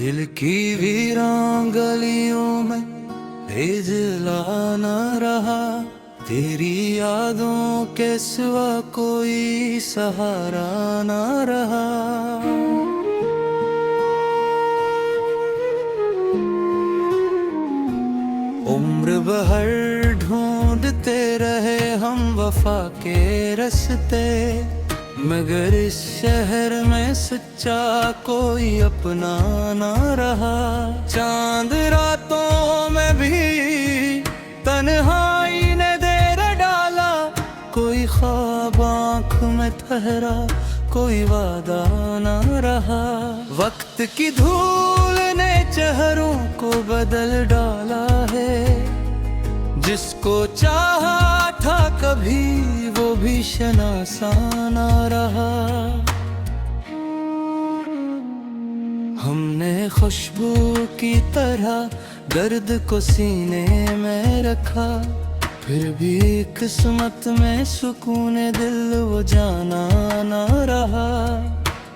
दिल की वीरान गलियों में हिजला न रहा, तेरी यादों के सिवा कोई सहारा न रहा। उम्र भर ढूंढते रहे हम वफा के रास्ते, मगर इस शहर में सच्चा कोई अपना ना रहा। चांद रातों में भी तन्हाई ने देर डाला, कोई ख्वाब आँख में ठहरा, कोई वादा ना रहा। वक्त की धूल ने चेहरों को बदल डाला है, जिसको चाहा था कभी वो भी शनासा ना रहा। हमने खुशबू की तरह दर्द को सीने में रखा, फिर भी किस्मत में सुकून दिल वो जाना ना रहा।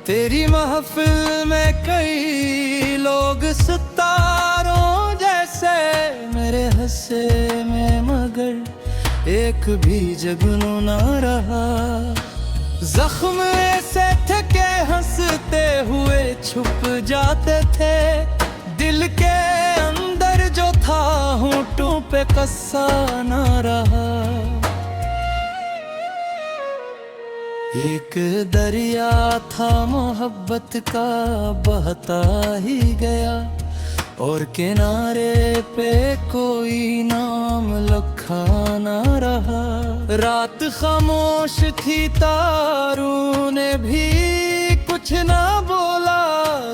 तेरी महफिल में कई लोग सितारों जैसे मेरे हंसे में, मगर एक भी जगनू ना रहा। जख्म ऐसे थे के हंसते हुए छुप जाते थे, दिल के अंदर जो था होंठों पे कस्सा ना रहा। एक दरिया था मोहब्बत का बहता ही गया, और किनारे पे कोई नाम लिखा ना रहा। रात खामोश थी, तारों ने भी कुछ ना बोला,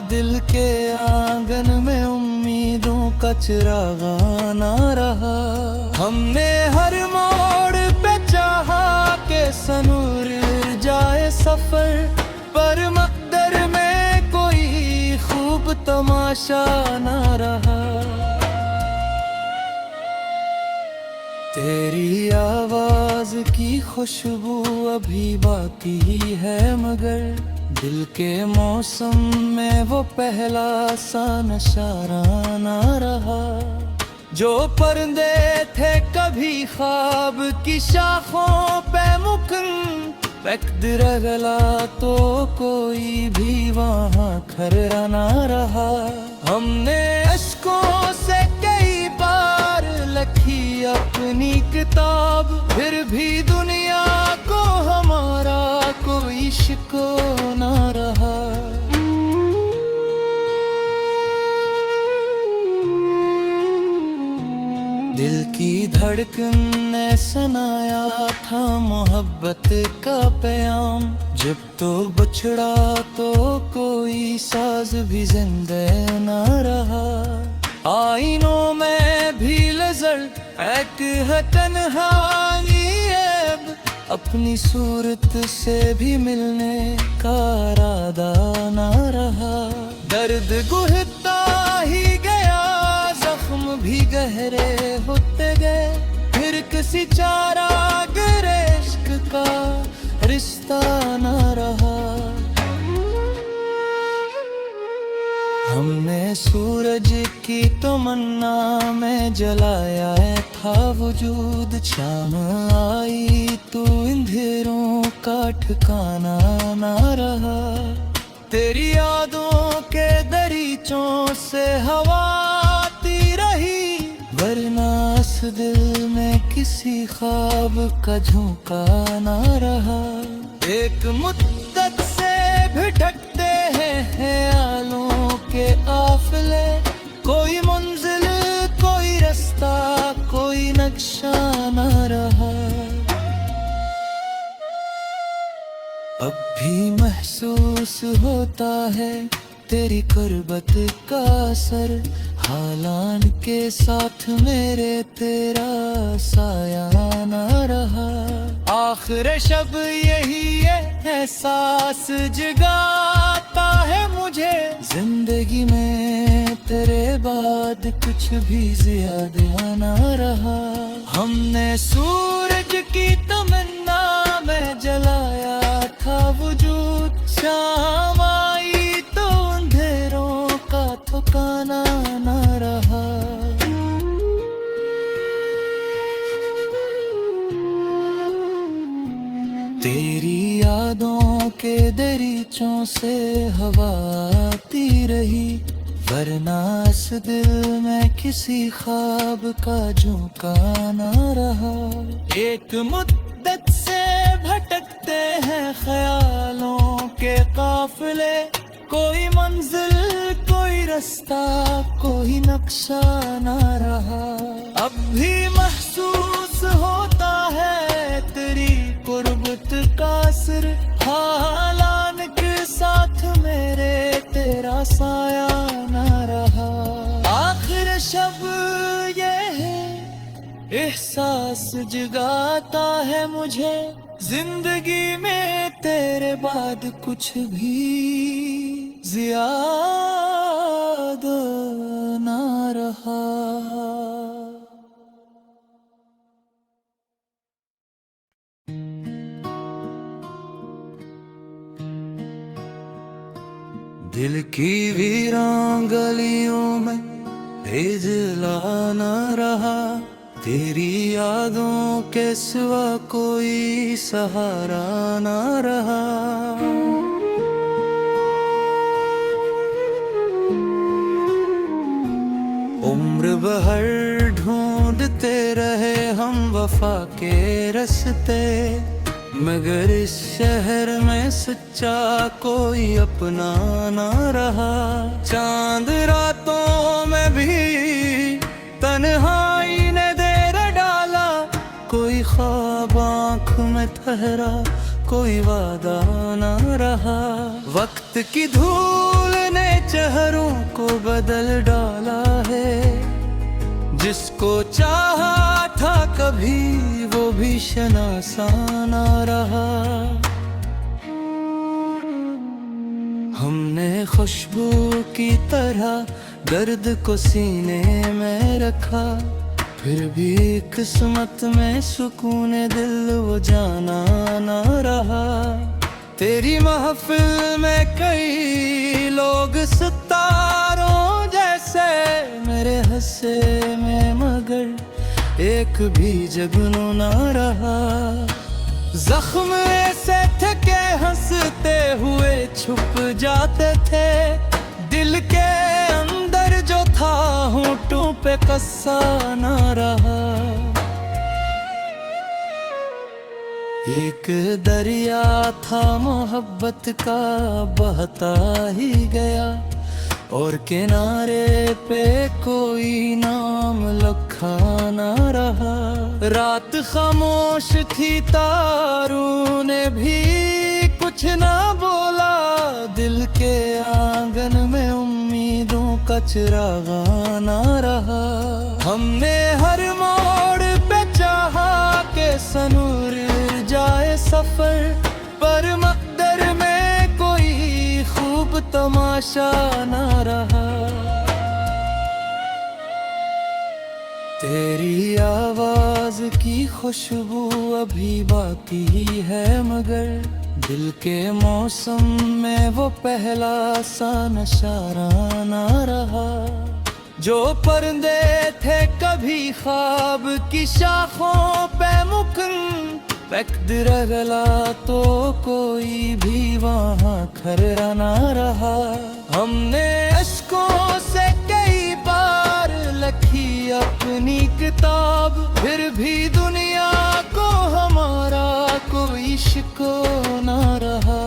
दिल के आंगन में उम्मीदों का चिरागा ना रहा। हमने हर मोड़ पे चाहा के सनूर जाए सफर, पर मकदर में कोई खूब तमाशा ना रहा। तेरी आवाज की खुशबू अभी बाकी है, मगर दिल के मौसम में वो पहला सा नशारा ना रहा। जो पर्दे थे कभी ख्वाब की शाखों पे मुकन, वक्त रगला तो कोई भी वहाँ खरा ना रहा। हमने अश्कों से कई बार लिखी अपनी किताब, फिर भी दुनिया को हमारा कोई शिको ना रहा। दिल की धड़कन ने सुनाया था मोहब्बत का पैगाम, जब तो बछड़ा तो कोई साज भी जिंदा ना रहा। आईनों में भी नजर एक है तन्हाई, अब अपनी सूरत से भी मिलने का इरादा ना रहा। दर्द गुहता ही गया, जख्म भी गहरे होते गए, फिर किसी चारा गिरे इश्क का रिश्ता ना रहा। हमने सूरज की तमन्ना में जलाया था वजूद, शाम आई तो अंधेरों का ठिकाना ना रहा। तेरी यादों के दरीचों से हवा आती रही, वरना इस दिल में किसी ख्वाब का झोंका ना रहा। एक मुद्दत से भटकते हैं ख्यालों के काफिले, कोई मंजिल कोई रास्ता कोई नक्शा ना रहा। अब भी महसूस होता है तेरी कुर्बत का असर, हालान के साथ मेरे तेरा साया ना रहा। आखिर शब यही एहसास जगाता है मुझे, जिंदगी में तेरे बाद कुछ भी ज्यादा ना रहा। हमने सूरज की तमन्ना में जलाया था वजूद, शाम आई तो अंधेरों का तेरी यादों के दरीचों से हवा आती रही, वरना इस दिल में किसी ख्वाब का झोंका ना रहा। एक मुद्दत से भटकते हैं ख्यालों के काफिले, कोई मंजिल कोई रास्ता कोई नक्शा ना रहा। अब भी महसूस होता है तेरी कुर्बत का असर, हालान के साथ मेरे तेरा साया ना रहा। आखिर शब ये है एहसास जगाता है मुझे, जिंदगी में तेरे बाद कुछ भी ज़्यादा ना रहा। दिल की वीरान गलियों में हिजला न रहा, तेरी यादों के सिवा कोई सहारा न रहा। उम्र भर ढूंढते रहे हम वफा के रास्ते, मगर इस शहर में सच्चा कोई अपना ना रहा। चांद रातों में भी तन्हाई ने देर डाला, कोई ख्वाब आँख में ठहरा कोई वादा ना रहा। वक्त की धूल ने चेहरों को बदल डाला है, जिसको चाहा था कभी वो भी शनासा ना रहा। हमने खुशबू की तरह दर्द को सीने में रखा, फिर भी किस्मत में सुकून दिल वो जाना ना रहा। तेरी महफिल में कई लोग सितारों जैसे मेरे हंसे में, मगर एक भी जगनू ना रहा। जख्म ऐसे थे के हंसते हुए छुप जाते थे, दिल के अंदर जो था होंठों पे कस्सा ना रहा। एक दरिया था मोहब्बत का बहता ही गया, और किनारे पे कोई नाम लिखा ना रहा। रात खामोश थी तारों ने भी कुछ ना बोला, दिल के आंगन में उम्मीदों का चिरागा ना रहा। हमने हर मोड़ पे चाहा के सनूर जाए सफर, पर मकदर में कोई खूब तमाशा ना रहा। तेरी आवाज की खुशबू अभी बाकी है, मगर दिल के मौसम में वो पहला सा नशारा ना रहा। जो पर्दे थे कभी ख्वाब की शाखों पे मुकन, वक्त रगला तो कोई भी वहाँ खरा ना रहा। हमने अश्कों से कई बार लिखी अपनी किताब, फिर भी दुनिया को हमारा कोई शिको ना रहा।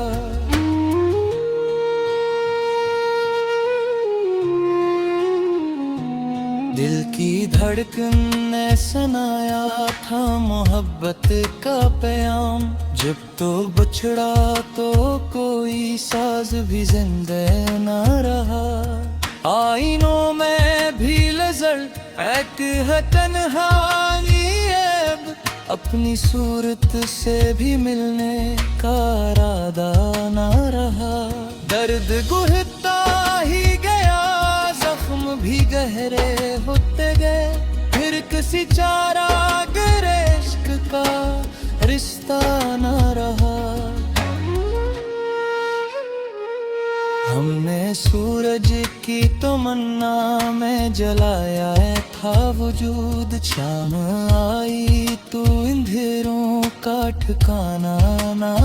दिल की धड़कन ने सुनाया था मोहब्बत का पैगाम, जब तो बछड़ा तो कोई साज भी जिंदा ना रहा। आईनों में भी नजर एक है तन्हाई, अब अपनी सूरत से भी मिलने का इरादा ना रहा। दर्द गुहता ही गया, जख्म भी गहरे होते गए, फिर किसी चारा गिरे इश्क का रिश्ता ना रहा। हमने सूरज की तमन्ना में जलाया था वजूद, शाम आई तो अंधेरों का ठिकाना ना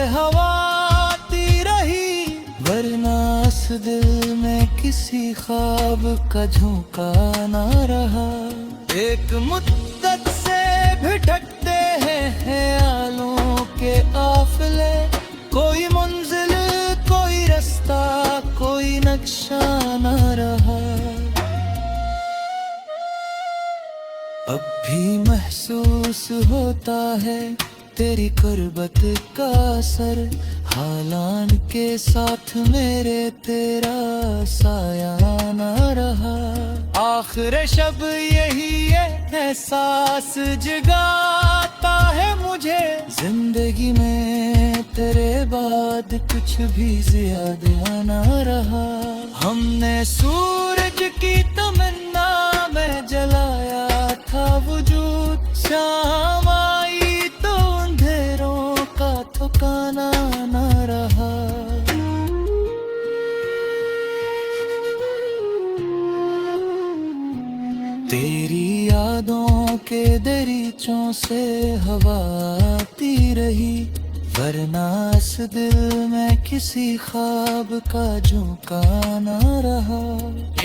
हवा आती रही, वरना इस दिल में किसी ख्वाब का झोंका ना रहा। एक मुद्दत से भटकते हैं ख्यालों के काफिले, कोई मंजिल कोई रास्ता कोई नक्शा ना रहा। अब भी महसूस होता है तेरी कुर्बत का असर, हालान के साथ मेरे तेरा साया ना रहा। आखिर शब यही एहसास जगाता है मुझे, जिंदगी में तेरे बाद कुछ भी ज्यादा ना रहा। हमने सूरज की तमन्ना में जलाया था वजूद, शाम आई तो अंधेरों का ठिकाना ना रहा। तेरी यादों के दरीचों से हवा आती रही, वरना इस दिल में किसी ख्वाब का झोंका ना रहा।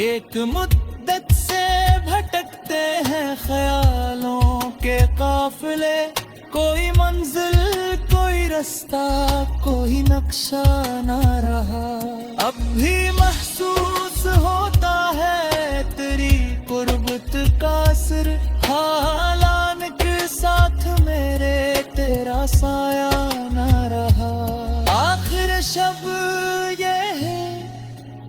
एक मुद्दत से भटकते हैं ख्यालों के काफिले, कोई मंजिल कोई रास्ता कोई नक्शा ना रहा। अब भी महसूस होता है तेरी कुर्बत का असर, हालान के साथ मेरे तेरा साया ना रहा। आखिर शब ये है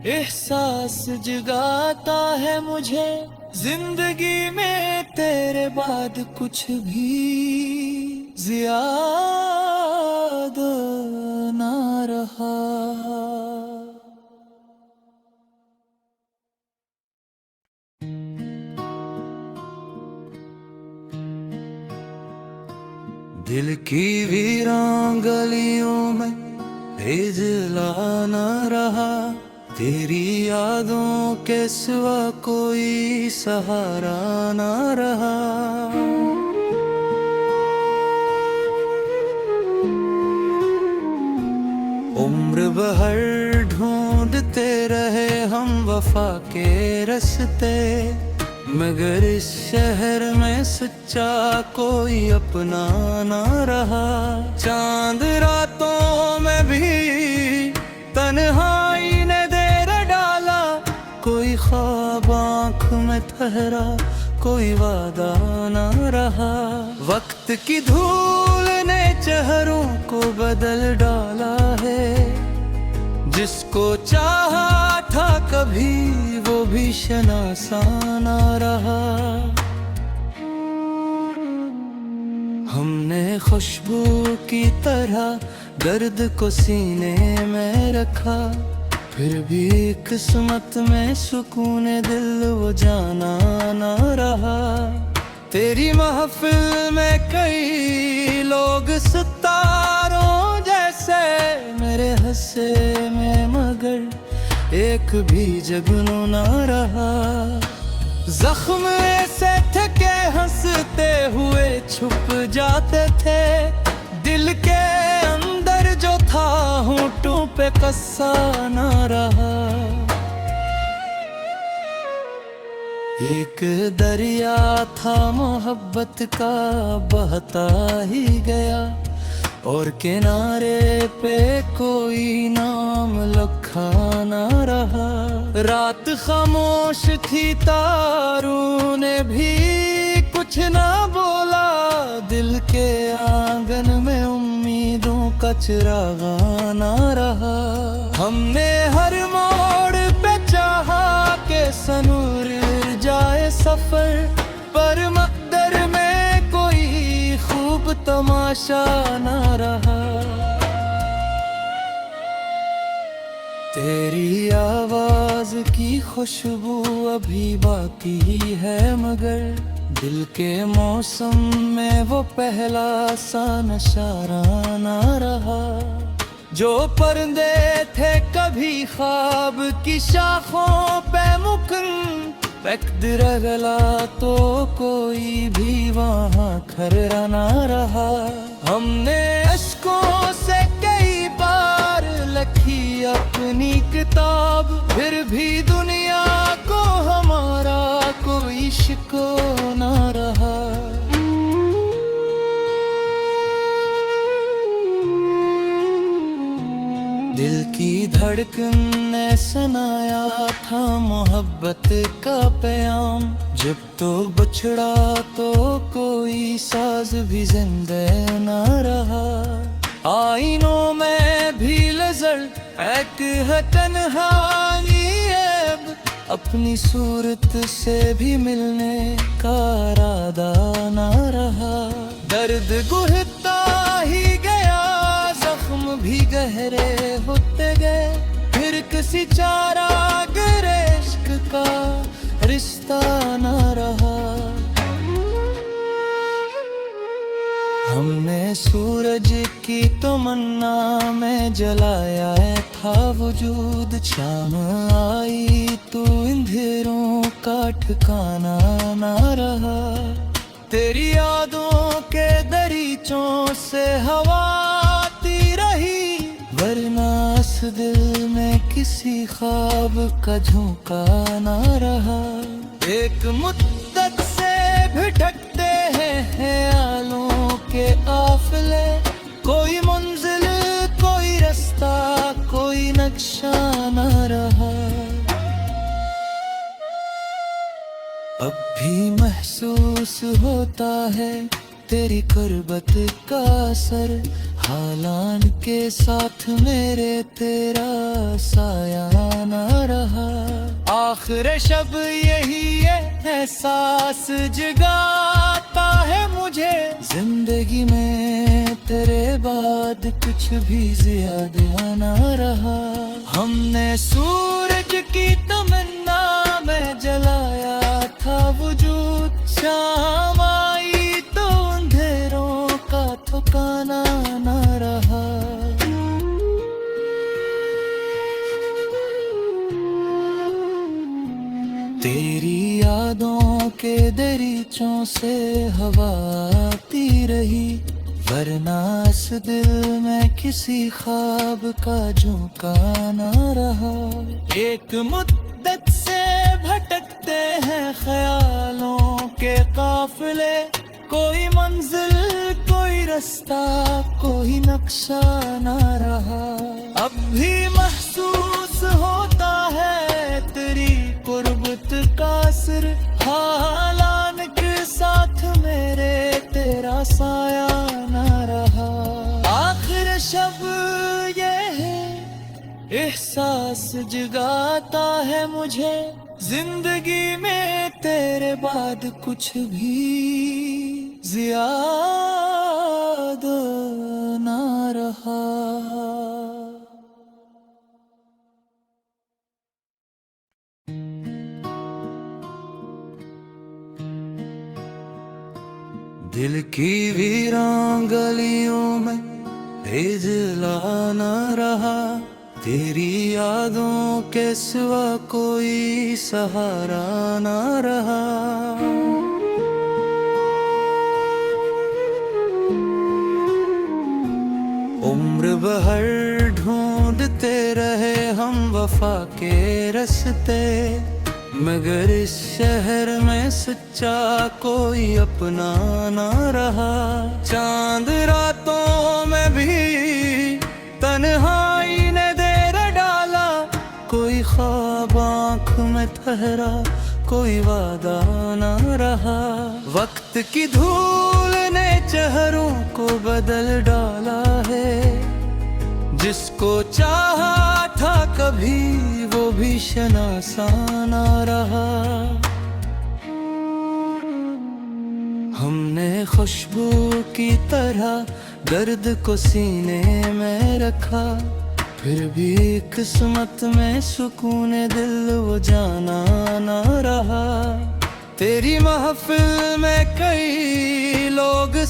एहसास जगाता है मुझे, जिंदगी में तेरे बाद कुछ भी ज्यादा ना रहा। दिल की वीरान गलियों में हिजला ना रहा, तेरी यादों के सिवा कोई सहारा ना रहा। उम्र भर ढूंढते रहे हम वफा के रास्ते, मगर इस शहर में सच्चा कोई अपना ना रहा। चांद रातों में भी तन्हाई ने देर डाला, कोई ख्वाब आँख में ठहरा कोई वादा ना रहा। वक्त की धूल ने चेहरों को बदल डाला है, जिसको चाहा था कभी वो भी शनासा ना रहा। हमने खुशबू की तरह दर्द को सीने में रखा, फिर भी किस्मत में सुकून दिल वो जाना ना रहा। तेरी महफिल में कई लोग सितारों जैसे मेरे हंसे में, मगर एक भी जगनू ना रहा। जख्म ऐसे थे के हंसते हुए छुप जाते थे, दिल के अंदर जो था होंठों पे कस्सा ना रहा। एक दरिया था मोहब्बत का बहता ही गया, और किनारे पे कोई नाम लिखा ना रहा। रात खामोश थी तारों ने भी कुछ ना बोला, दिल के आंगन में उम्मीदों का चिरागा ना रहा। हमने हर मोड़ पे चाहा के सनूर जाए सफर, पर मकदर में कोई खूब तमाशा ना रहा। तेरी आवाज की खुशबू अभी बाकी है, मगर दिल के मौसम में वो पहला सा नशारा ना रहा। जो पर्दे थे कभी ख्वाब की शाखों पे मुकन, वक्त रगला तो कोई भी वहाँ खरा ना रहा। हमने अश्कों से कई अपनी किताब, फिर भी दुनिया को हमारा कोई शिको ना रहा। दिल की धड़कन ने सुनाया था मोहब्बत का पैगाम, जब तो बछड़ा तो कोई साज भी जिंदा ना रहा। आईनों में भी नजर एक है तन्हाई, अब अपनी सूरत से भी मिलने का इरादा ना रहा। दर्द गुहता ही गया, जख्म भी गहरे होते गए, फिर किसी चारा गिरे इश्क का रिश्ता ना रहा। हमने सूरज की तमन्ना में जलाया था वजूद, शाम आई तो अंधेरों का ठिकाना ना रहा। तेरी यादों के दरीचों से हवा आती रही, वरना इस दिल में किसी ख्वाब का झोंका ना रहा। एक मुद्दत से भटकते हैं ख्यालों के काफिले, कोई मंजिल कोई रास्ता कोई नक्शा ना रहा। अब भी महसूस होता है तेरी कुर्बत का असर, हालान के साथ मेरे तेरा साया ना रहा। आखिर शब यही एहसास जगाता है मुझे, जिंदगी में तेरे बाद कुछ भी ज्यादा ना रहा। हमने सूरज की तमन्ना में जलाया था वजूद, शाम आई तो अंधेरों का ठिकाना ना रहा। तेरी यादों के दरीचों से हवा आती रही, वरना इस दिल में किसी ख्वाब का झोंका ना रहा। एक मुद्दत से भटकते हैं ख्यालों के काफिले, कोई मंजिल कोई रास्ता कोई नक्शा ना रहा। अब भी महसूस होता है तेरी कुर्बत का असर, हालान के साथ मेरे तेरा साया ना रहा। आखिर शब ये है एहसास जगाता है मुझे, जिंदगी में तेरे बाद कुछ भी ज्यादा ना रहा। दिल की वीरान गलियों में हिजला ना रहा, तेरी यादों के सिवा कोई सहारा ना रहा। उम्र भर ढूंढते रहे हम वफा के रास्ते, मगर इस शहर में सच्चा कोई अपना ना रहा। चांद रातों में भी तन्हाई ने देर डाला, कोई ख्वाब आँख में ठहरा कोई वादा ना रहा। वक्त की धूल ने चेहरों को बदल डाला है, जिसको चाहा था कभी वो भी शनासा ना रहा। हमने खुशबू की तरह दर्द को सीने में रखा, फिर भी किस्मत में सुकून दिल वो जाना ना रहा। तेरी महफिल में कई लोग